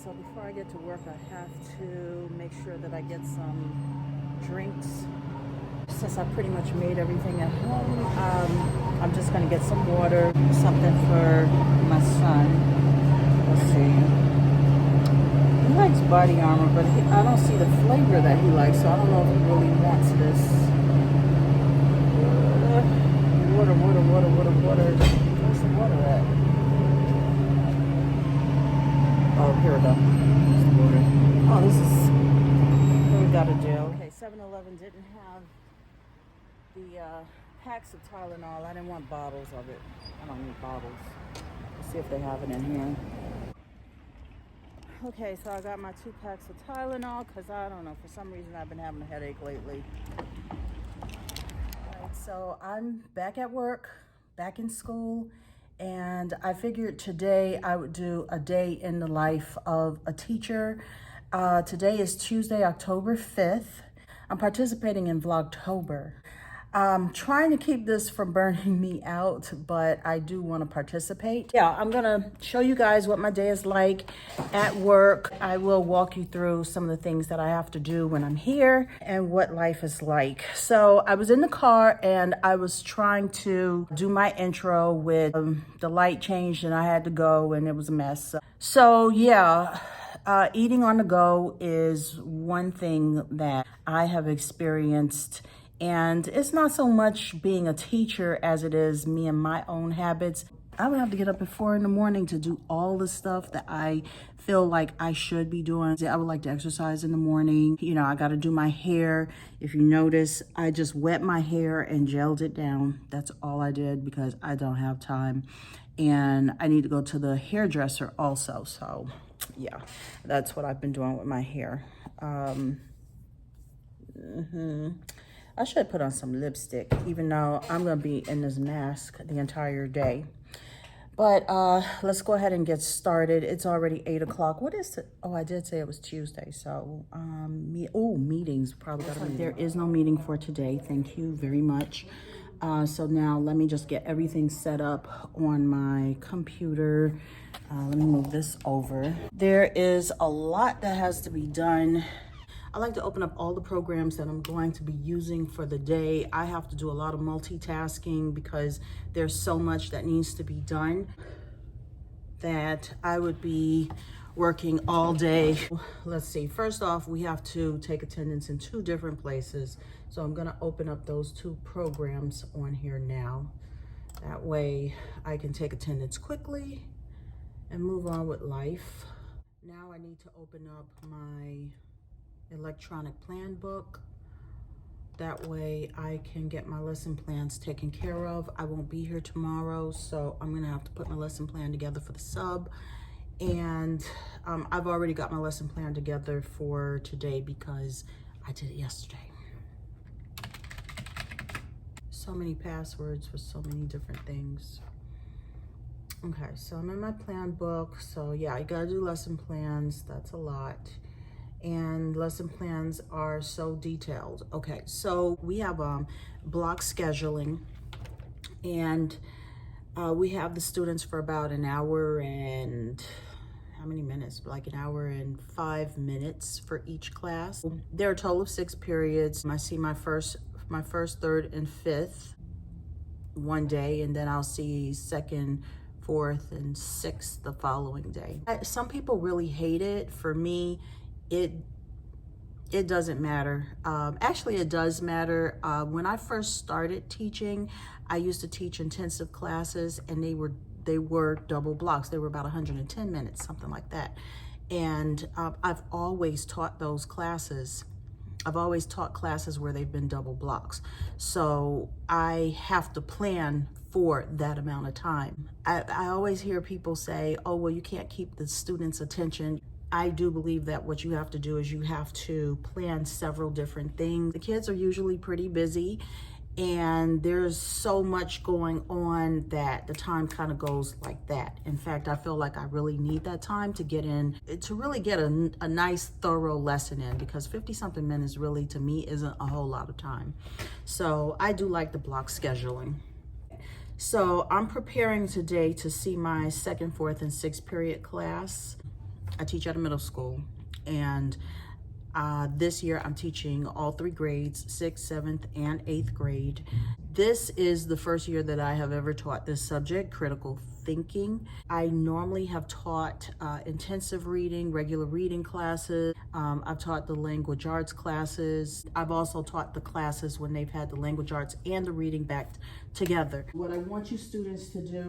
so before I get to work, I have to make sure that I get some drinks. Since I pretty much made everything at home, I'm just gonna get some water, something for my son. Let's see. He likes body armor, but I don't see the flavor that he likes, so I don't know if he really wants this. Water. Where's the water at? Oh, here we go. There's the water. Oh, this is where we got a jail. Okay, 7-Eleven didn't have the packs of Tylenol. I didn't want bottles of it. I don't need bottles. Let's see if they have it in here. Okay, so I got my 2 packs of Tylenol because I don't know, for some reason I've been having a headache lately. Alright, so I'm back at work, back in school, and I figured today I would do a day in the life of a teacher. Today is Tuesday, October 5th. I'm participating in Vlogtober. I'm trying to keep this from burning me out, but I do want to participate. Yeah, I'm gonna show you guys what my day is like at work. I will walk you through some of the things that I have to do when I'm here and what life is like. So I was in the car and I was trying to do my intro with the light changed and I had to go and it was a mess. So yeah. Eating on the go is one thing that I have experienced, and it's not so much being a teacher as it is me and my own habits. I would have to get up at 4 in the morning to do all the stuff that I feel like I should be doing. I would like to exercise in the morning. You know, I got to do my hair. If you notice, I just wet my hair and gelled it down. That's all I did because I don't have time. And I need to go to the hairdresser also. So yeah, that's what I've been doing with my hair. I should put on some lipstick, even though I'm gonna be in this mask the entire day. But let's go ahead and get started. It's already 8 o'clock. What is it? Oh, I did say it was Tuesday. So, meetings probably. There is no meeting for today. Thank you very much. So now let me just get everything set up on my computer. Let me move this over. There is a lot that has to be done. I like to open up all the programs that I'm going to be using for the day. I have to do a lot of multitasking because there's so much that needs to be done that I would be working all day. Let's see, first off, we have to take attendance in 2 different places. So I'm gonna open up those 2 programs on here now. That way I can take attendance quickly and move on with life. Now I need to open up my electronic plan book. That way I can get my lesson plans taken care of. I won't be here tomorrow, so I'm gonna have to put my lesson plan together for the sub. And I've already got my lesson plan together for today because I did it yesterday. So many passwords for so many different things. Okay, so I'm in my plan book. So yeah, you gotta do lesson plans. That's a lot. And lesson plans are so detailed. Okay, so we have block scheduling, and we have the students for about an hour and how many minutes? Like an hour and 5 minutes for each class. There are a total of 6 periods. I see my first, 3rd, and 5th one day, and then I'll see 2nd, 4th, and 6th the following day. Some people really hate it. For me, it doesn't matter. Actually, it does matter. When I first started teaching, I used to teach intensive classes, and they were double blocks. They were about 110 minutes, something like that. And I've always taught those classes. I've always taught classes where they've been double blocks. So I have to plan for that amount of time. I always hear people say, oh, well, you can't keep the students' attention. I do believe that what you have to do is you have to plan several different things. The kids are usually pretty busy, and there's so much going on that the time kind of goes like that. In fact, I feel like I really need that time to get in, to really get a nice thorough lesson in, because 50-something minutes really to me isn't a whole lot of time. So I do like the block scheduling. So I'm preparing today to see my 2nd, 4th, and 6th period class. I teach at a middle school, and this year I'm teaching all 3 grades, 6th, 7th, and 8th grade. This is the first year that I have ever taught this subject, critical thinking. I normally have taught intensive reading, regular reading classes. I've taught the language arts classes. I've also taught the classes when they've had the language arts and the reading back together. What I want you students to do,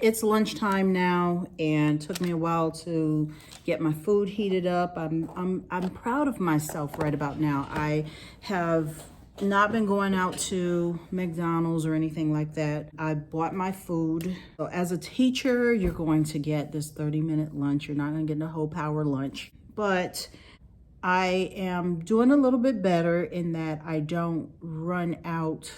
it's lunchtime now, and it took me a while to get my food heated up. I'm proud of myself right about now. I have not been going out to McDonald's or anything like that. I bought my food. So as a teacher, you're going to get this 30-minute lunch. You're not going to get the whole power lunch, but I am doing a little bit better in that I don't run out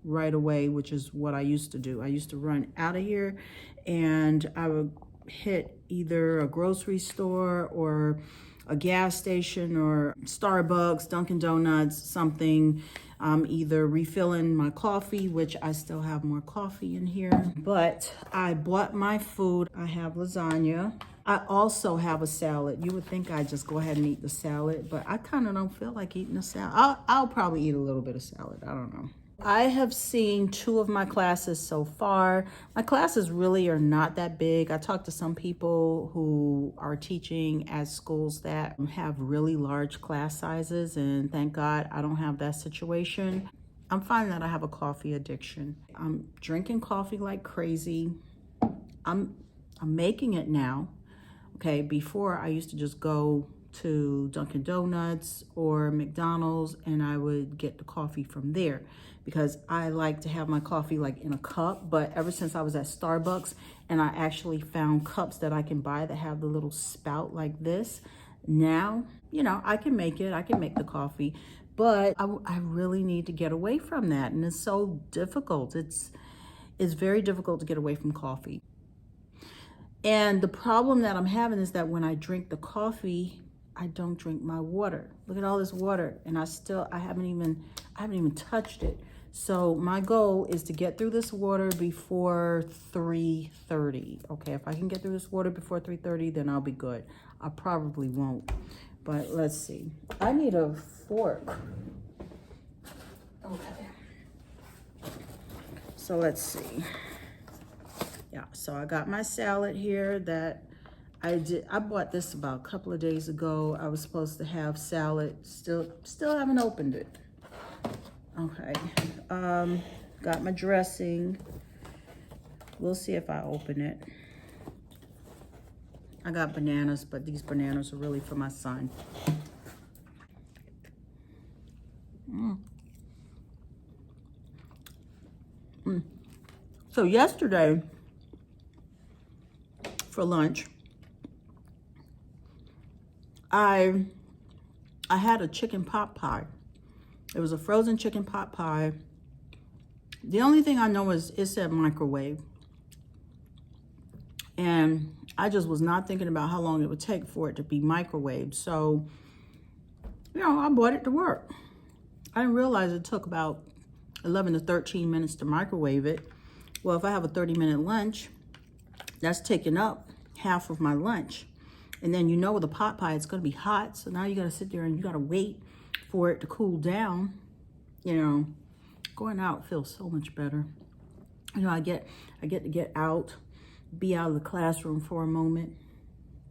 right away, which is what I used to do. I used to run out of here and I would hit either a grocery store or a gas station or Starbucks, Dunkin' Donuts, something, either refilling my coffee, which I still have more coffee in here. But I bought my food. I have lasagna. I also have a salad. You would think I'd just go ahead and eat the salad, but I kind of don't feel like eating a salad. I'll probably eat a little bit of salad. I don't know. I have seen 2 of my classes so far. My classes really are not that big. I talked to some people who are teaching at schools that have really large class sizes, and thank God I don't have that situation. I'm finding that I have a coffee addiction. I'm drinking coffee like crazy. I'm making it now. Okay, before I used to just go to Dunkin' Donuts or McDonald's and I would get the coffee from there because I like to have my coffee like in a cup. But ever since I was at Starbucks and I actually found cups that I can buy that have the little spout like this, now, you know, I can make it. I can make the coffee, but I really need to get away from that. And it's so difficult. It's very difficult to get away from coffee. And the problem that I'm having is that when I drink the coffee, I don't drink my water. Look at all this water, and I haven't even touched it. So my goal is to get through this water before 3:30. Okay, if I can get through this water before 3:30, then I'll be good. I probably won't, but let's see. I need a fork. Okay. So let's see. Yeah, so I got my salad here that I bought this about a couple of days ago. I was supposed to have salad. Still haven't opened it. Okay. Got my dressing. We'll see if I open it. I got bananas, but these bananas are really for my son. So yesterday for lunch, I had a chicken pot pie. It was a frozen chicken pot pie. The only thing I know is it said microwave. And I just was not thinking about how long it would take for it to be microwaved. So, you know, I bought it to work. I didn't realize it took about 11 to 13 minutes to microwave it. Well, if I have a 30-minute lunch, that's taking up half of my lunch. And then you know with a pot pie, it's going to be hot. So now you got to sit there and you got to wait for it to cool down. You know, going out feels so much better. You know, I get to get out, be out of the classroom for a moment,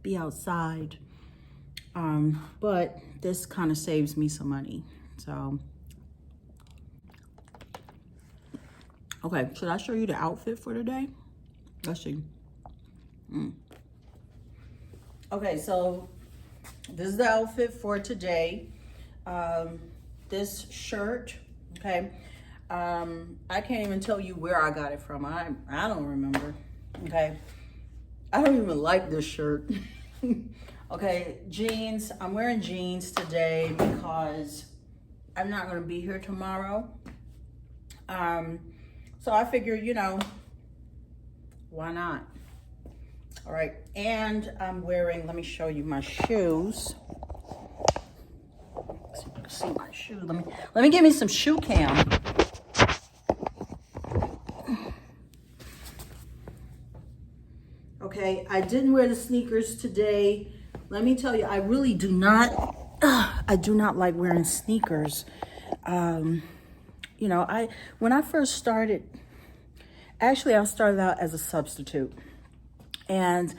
be outside. But this kind of saves me some money. So, okay, should I show you the outfit for today? Let's see. Okay, so this is the outfit for today. This shirt, okay, I can't even tell you where I got it from. I don't remember, okay. I don't even like this shirt. Okay, jeans. I'm wearing jeans today because I'm not going to be here tomorrow. So I figured, you know, why not? All right, and I'm wearing, let me show you my shoes. So you can see my shoes. Let me give me some shoe cam. Okay, I didn't wear the sneakers today. Let me tell you, I really do not, I do not like wearing sneakers. You know, when I first started, actually I started out as a substitute. And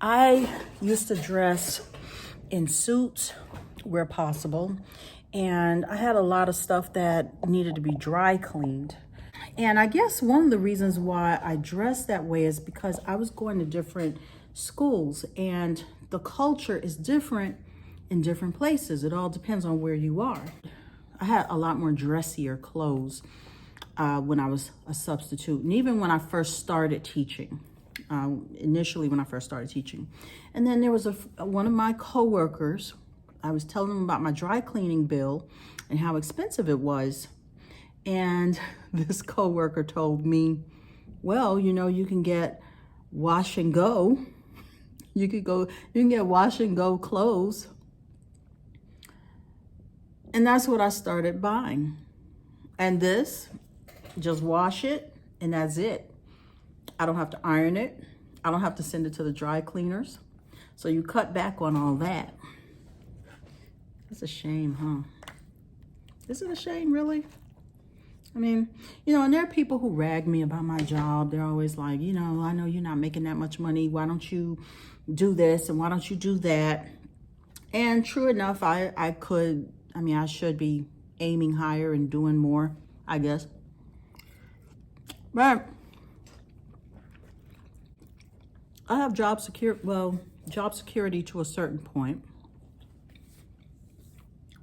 I used to dress in suits where possible. And I had a lot of stuff that needed to be dry cleaned. And I guess one of the reasons why I dressed that way is because I was going to different schools and the culture is different in different places. It all depends on where you are. I had a lot more dressier clothes when I was a substitute, and even when I first started teaching, initially when I first started teaching. And then there was one of my coworkers, I was telling them about my dry cleaning bill and how expensive it was. And this coworker told me, well, you know, you can get wash and go. You can get wash and go clothes. And that's what I started buying. And this, just wash it and that's it. I don't have to iron it. I don't have to send it to the dry cleaners. So you cut back on all that. It's a shame, huh? Is it a shame, really? I mean, you know, and there are people who rag me about my job. They're always like, you know, I know you're not making that much money. Why don't you do this and why don't you do that? And true enough, I should be aiming higher and doing more, I guess. But I have job security to a certain point.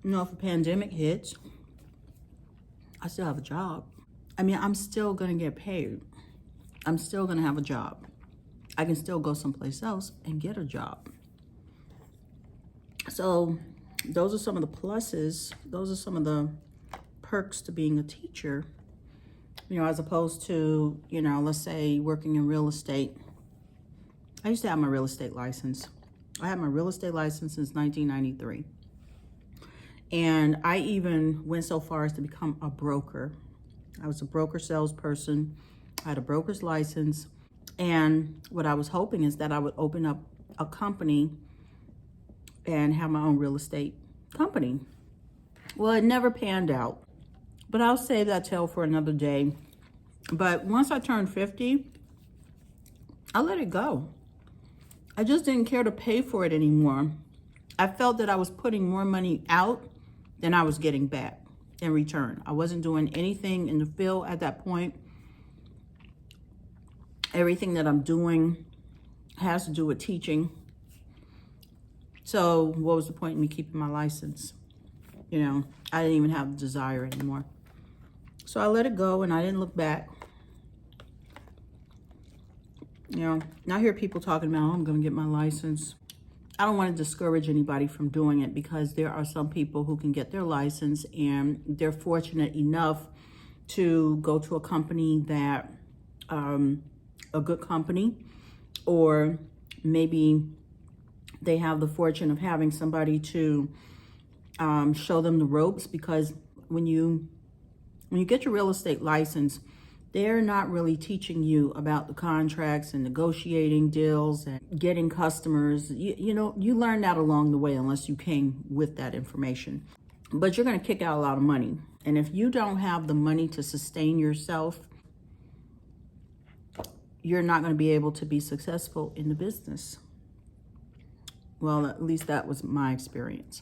You know, if a pandemic hits, I still have a job. I mean, I'm still gonna get paid. I'm still gonna have a job. I can still go someplace else and get a job. So those are some of the pluses. Those are some of the perks to being a teacher, you know, as opposed to, you know, let's say working in real estate. I used to have my real estate license. I had my real estate license since 1993. And I even went so far as to become a broker. I was a broker salesperson. I had a broker's license. And what I was hoping is that I would open up a company and have my own real estate company. Well, it never panned out, but I'll save that tale for another day. But once I turned 50, I let it go. I just didn't care to pay for it anymore. I felt that I was putting more money out than I was getting back in return. I wasn't doing anything in the field at that point. Everything that I'm doing has to do with teaching. So what was the point in me keeping my license? You know, I didn't even have the desire anymore. So I let it go and I didn't look back. You know, now I hear people talking about, oh, I'm gonna get my license. I don't want to discourage anybody from doing it because there are some people who can get their license and they're fortunate enough to go to a company that, a good company, or maybe they have the fortune of having somebody to show them the ropes, because when you get your real estate license, they're not really teaching you about the contracts and negotiating deals and getting customers. You know, you learn that along the way unless you came with that information. But you're going to kick out a lot of money. And if you don't have the money to sustain yourself, you're not going to be able to be successful in the business. Well, at least that was my experience.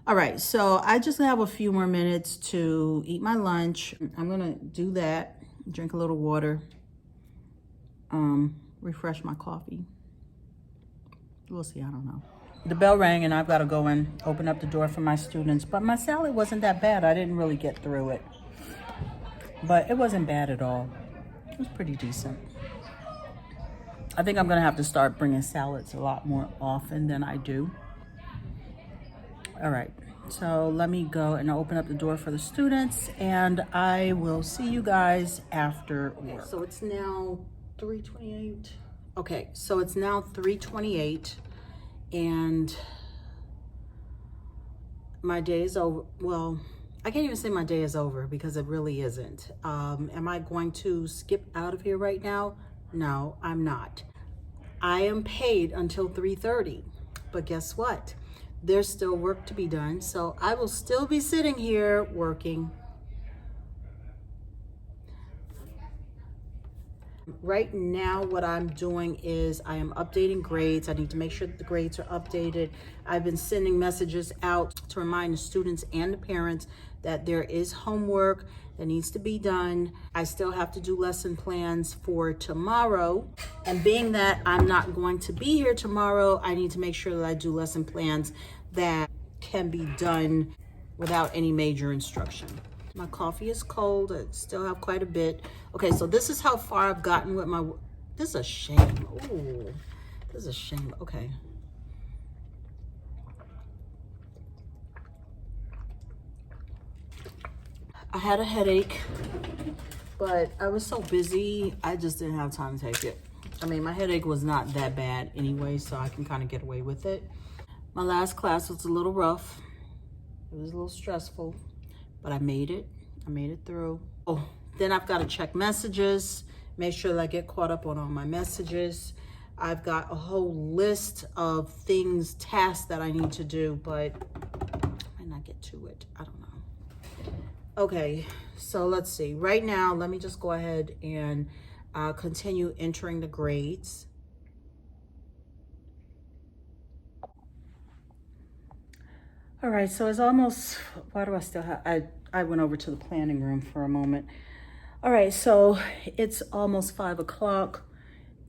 All right, so I just have a few more minutes to eat my lunch. I'm going to do that. Drink a little water, refresh my coffee. We'll see, I don't know. The bell rang and I've got to go and open up the door for my students, but my salad wasn't that bad. I didn't really get through it, but it wasn't bad at all. It was pretty decent. I think I'm gonna have to start bringing salads a lot more often than I do. All right, so let me go and open up the door for the students, and I will see you guys after work. So it's now 3:28. Okay, so it's now 3:28, and my day is over. Well, I can't even say my day is over because it really isn't. Am I going to skip out of here right now? No, I'm not. I am paid until 3:30, but guess what? There's still work to be done, so I will still be sitting here working. Right now, what I'm doing is I am updating grades. I need to make sure that the grades are updated. I've been sending messages out to remind the students and the parents that there is homework that needs to be done. I still have to do lesson plans for tomorrow. And being that I'm not going to be here tomorrow, I need to make sure that I do lesson plans that can be done without any major instruction. My coffee is cold. I still have quite a bit. Okay, so this is how far I've gotten with my, this is a shame. Ooh, this is a shame. Okay. I had a headache, but I was so busy, I just didn't have time to take it. I mean, my headache was not that bad anyway, so I can kind of get away with it. My last class was a little rough. It was a little stressful, but I made it. I made it through. Oh, then I've got to check messages, make sure that I get caught up on all my messages. I've got a whole list of things, tasks that I need to do, but I might not get to it. I don't know. Okay, so let's see. Right now, let me just go ahead and continue entering the grades. All right, so it's almost, why do I still have, I went over to the planning room for a moment. All right, so it's almost 5 o'clock,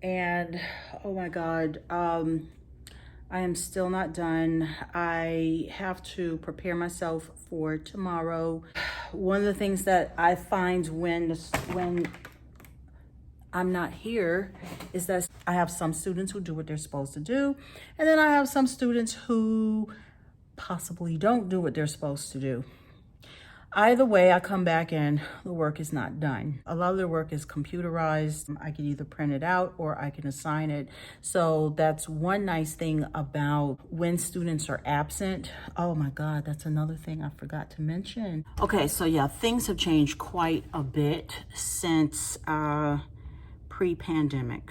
and oh my God, I am still not done. I have to prepare myself for tomorrow. One of the things that I find when I'm not here is that I have some students who do what they're supposed to do, and then I have some students who possibly don't do what they're supposed to do. Either way, I come back and the work is not done. A lot of the work is computerized. I can either print it out or I can assign it. So that's one nice thing about when students are absent. Oh my God, that's another thing I forgot to mention. Okay, so yeah, things have changed quite a bit since pre-pandemic.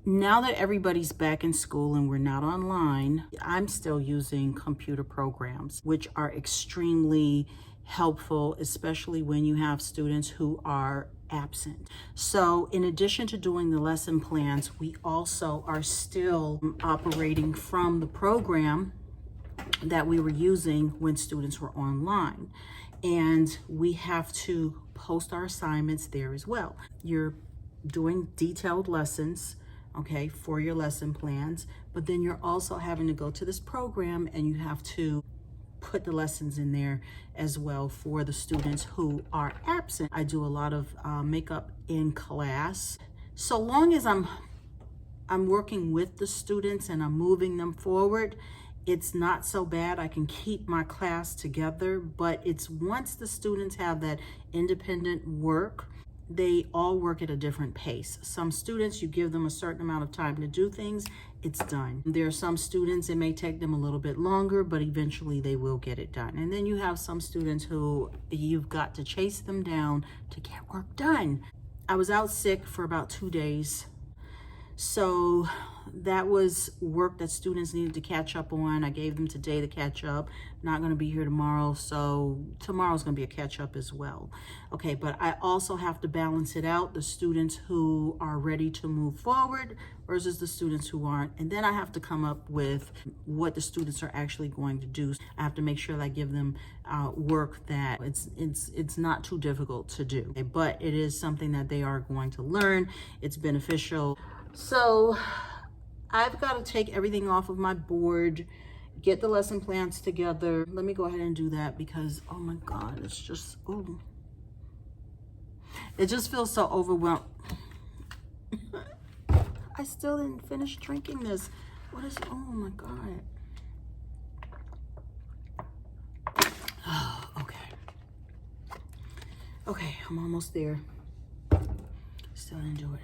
Now that everybody's back in school and we're not online, I'm still using computer programs, which are extremely helpful, especially when you have students who are absent. So in addition to doing the lesson plans, we also are still operating from the program that we were using when students were online. And we have to post our assignments there as well. You're doing detailed lessons, okay, for your lesson plans, but then you're also having to go to this program and you have to put the lessons in there as well for the students who are absent. I do a lot of makeup in class. So long as I'm working with the students and I'm moving them forward, it's not so bad. I can keep my class together, but it's once the students have that independent work, they all work at a different pace. Some students, you give them a certain amount of time to do things, it's done. There are some students, it may take them a little bit longer, but eventually they will get it done. And then you have some students who you've got to chase them down to get work done. I was out sick for about 2 days. So that was work that students needed to catch up on. I gave them today to catch up. Not going to be here tomorrow, so tomorrow's going to be a catch up as well. Okay, but I also have to balance it out, the students who are ready to move forward versus the students who aren't. And then I have to come up with what the students are actually going to do. I have to make sure that I give them work that it's not too difficult to do, okay? But it is something that they are going to learn. It's beneficial. So I've got to take everything off of my board, get the lesson plans together. Let me go ahead and do that because, oh my God, it's just, ooh. It just feels so overwhelmed. I still didn't finish drinking this. What is, oh my God. Oh, okay. Okay, I'm almost there. Still didn't do it.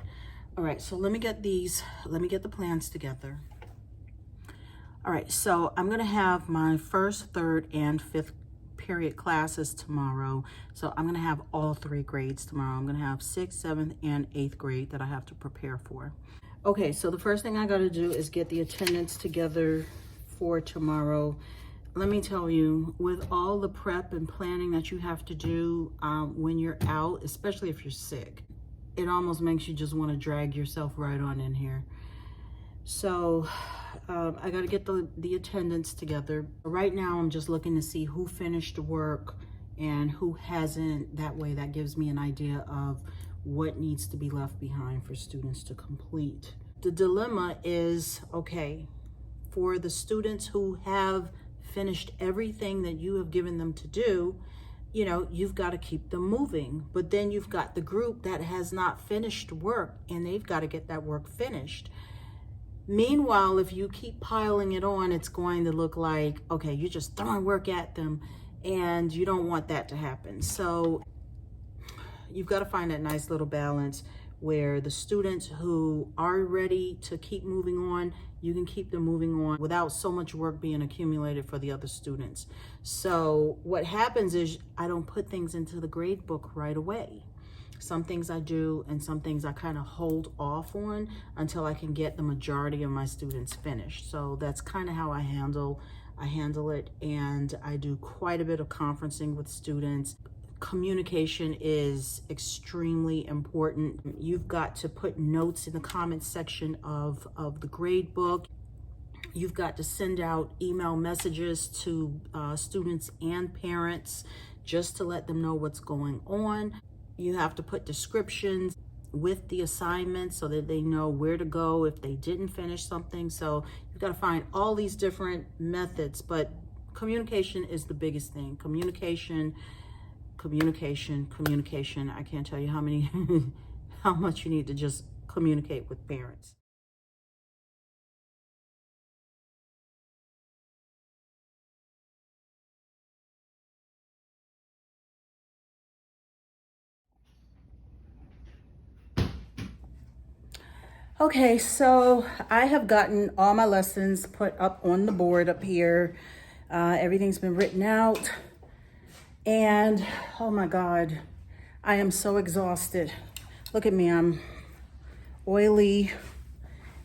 All right, so let me get the plans together. All right, so I'm gonna have my first, third, and fifth period classes tomorrow. So I'm gonna have all 3 grades tomorrow. I'm gonna have 6th, 7th, and 8th grade that I have to prepare for. Okay, so the first thing I gotta do is get the attendance together for tomorrow. Let me tell you, with all the prep and planning that you have to do when you're out, especially if you're sick, it almost makes you just wanna drag yourself right on in here. So I got to get the attendance together. Right now, I'm just looking to see who finished work and who hasn't. That way, that gives me an idea of what needs to be left behind for students to complete. The dilemma is, okay, for the students who have finished everything that you have given them to do, you know, you've got to keep them moving. But then you've got the group that has not finished work and they've got to get that work finished. Meanwhile, if you keep piling it on, it's going to look like, okay, you're just throwing work at them, and you don't want that to happen. So you've got to find that nice little balance where the students who are ready to keep moving on, you can keep them moving on without so much work being accumulated for the other students. So what happens is I don't put things into the grade book right away. Some things I do and some things I kind of hold off on until I can get the majority of my students finished. So that's kind of how I handle it, and I do quite a bit of conferencing with students. Communication is extremely important. You've got to put notes in the comments section of the grade book. You've got to send out email messages to students and parents just to let them know what's going on. You have to put descriptions with the assignments so that they know where to go if they didn't finish something. So you've got to find all these different methods, but communication is the biggest thing. Communication. I can't tell you how much you need to just communicate with parents. Okay, so I have gotten all my lessons put up on the board up here. Everything's been written out. And oh my God, I am so exhausted. Look at me, I'm oily.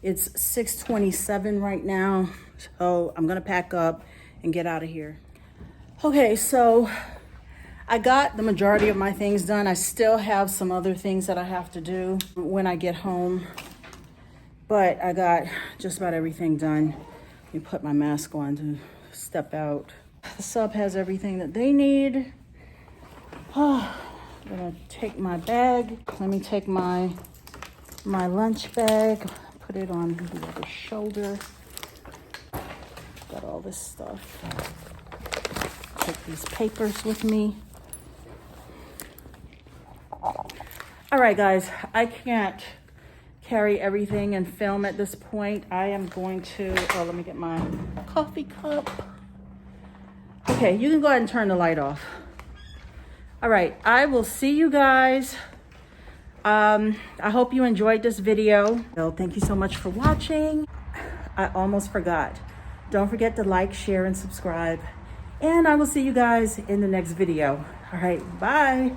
It's 6:27 right now. So I'm gonna pack up and get out of here. Okay, so I got the majority of my things done. I still have some other things that I have to do when I get home. But I got just about everything done. Let me put my mask on to step out. The sub has everything that they need. Oh, I'm gonna take my bag. Let me take my lunch bag, put it on the other shoulder. Got all this stuff. Take these papers with me. All right, guys, I can't carry everything and film at this point. I am going to, let me get my coffee cup. Okay, you can go ahead and turn the light off. All right, I will see you guys. I hope you enjoyed this video. So thank you so much for watching. I almost forgot. Don't forget to like, share, and subscribe. And I will see you guys in the next video. All right, bye.